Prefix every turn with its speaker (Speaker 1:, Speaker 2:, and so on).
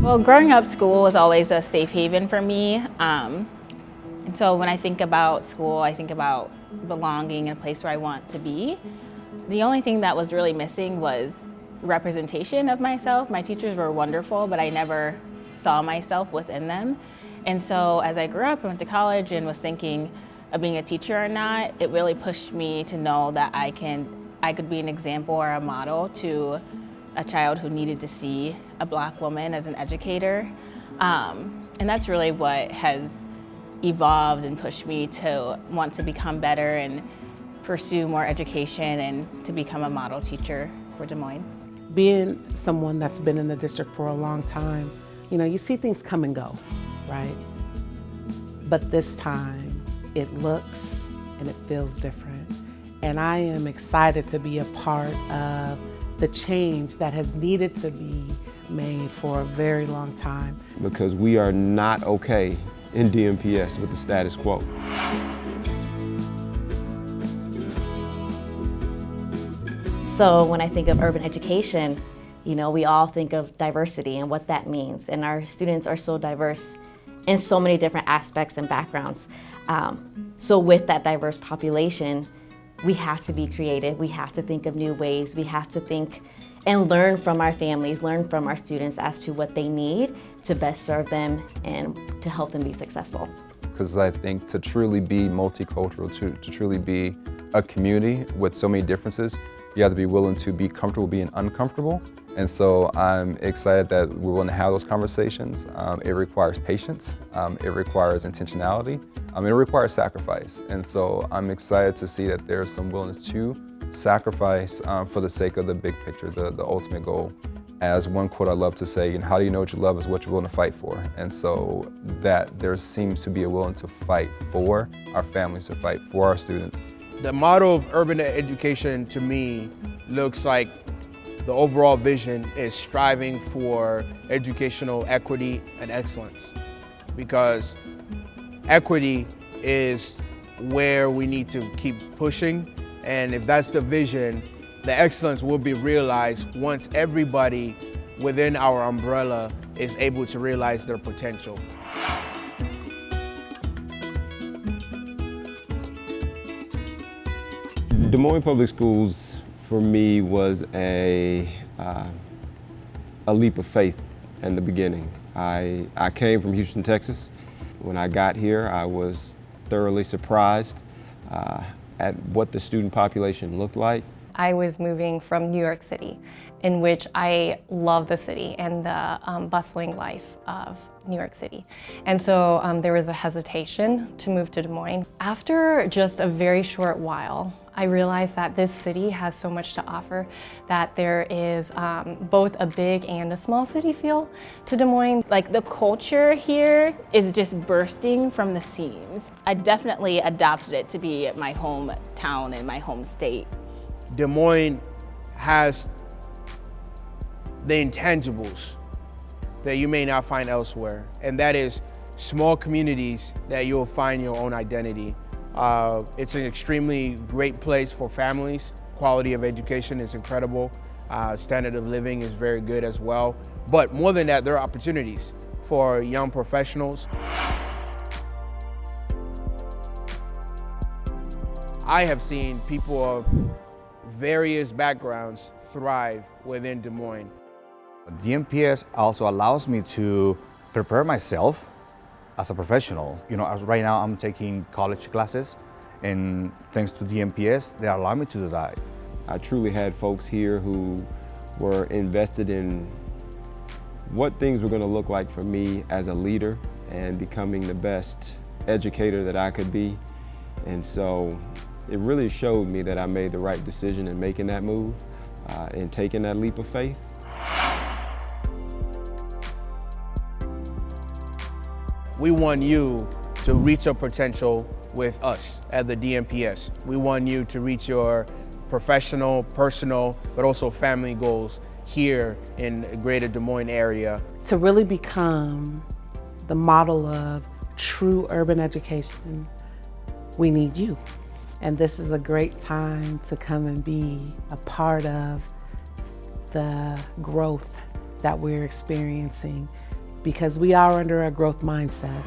Speaker 1: Well, growing up, school was always a safe haven for me. And so when I think about school, I think about belonging in a place where I want to be. The only thing that was really missing was representation of myself. My teachers were wonderful, but I never saw myself within them. And so as I grew up, I went to college and was thinking of being a teacher or not, it really pushed me to know that I could be an example or a model to a child who needed to see a Black woman as an educator. And that's really what has evolved and pushed me to want to become better and pursue more education and to become a model teacher for Des Moines.
Speaker 2: Being someone that's been in the district for a long time, you see things come and go, right? But this time, it looks and it feels different. And I am excited to be a part of the change that has needed to be made for a very long time.
Speaker 3: Because we are not okay in DMPS with the status quo.
Speaker 4: So when I think of urban education, we all think of diversity and what that means. And our students are so diverse in so many different aspects and backgrounds. So with that diverse population, we have to be creative. We have to think of new ways. We have to think and learn from our families, learn from our students as to what they need to best serve them and to help them be successful.
Speaker 5: Because I think to truly be multicultural, to truly be a community with so many differences, you have to be willing to be comfortable being uncomfortable. And so I'm excited that we're willing to have those conversations. It requires patience, it requires intentionality, it requires sacrifice. And so I'm excited to see that there's some willingness to sacrifice for the sake of the big picture, the ultimate goal. As one quote I love to say, how do you know what you love is what you're willing to fight for. And so that there seems to be a willing to fight for our families, to fight for our students.
Speaker 6: The model of urban education to me looks like the overall vision is striving for educational equity and excellence, because equity is where we need to keep pushing, and if that's the vision, the excellence will be realized once everybody within our umbrella is able to realize their potential.
Speaker 3: Des Moines Public Schools, for me, was a leap of faith in the beginning. I came from Houston, Texas. When I got here, I was thoroughly surprised at what the student population looked like.
Speaker 7: I was moving from New York City, in which I love the city and the bustling life of New York City. And so there was a hesitation to move to Des Moines. After just a very short while, I realized that this city has so much to offer, that there is both a big and a small city feel to Des Moines.
Speaker 1: Like, the culture here is just bursting from the seams. I definitely adopted it to be my hometown and my home state.
Speaker 6: Des Moines has the intangibles that you may not find elsewhere, and that is small communities that you'll find your own identity. It's an extremely great place for families. Quality of education is incredible. Standard of living is very good as well. But more than that, there are opportunities for young professionals. I have seen people of various backgrounds thrive within Des Moines.
Speaker 8: DMPS also allows me to prepare myself as a professional. As right now I'm taking college classes, and thanks to DMPS, they allow me to do that.
Speaker 3: I truly had folks here who were invested in what things were going to look like for me as a leader and becoming the best educator that I could be. And so it really showed me that I made the right decision in making that move and taking that leap of faith.
Speaker 6: We want you to reach your potential with us at the DMPS. We want you to reach your professional, personal, but also family goals here in the greater Des Moines area.
Speaker 2: To really become the model of true urban education, we need you. And this is a great time to come and be a part of the growth that we're experiencing, because we are under a growth mindset.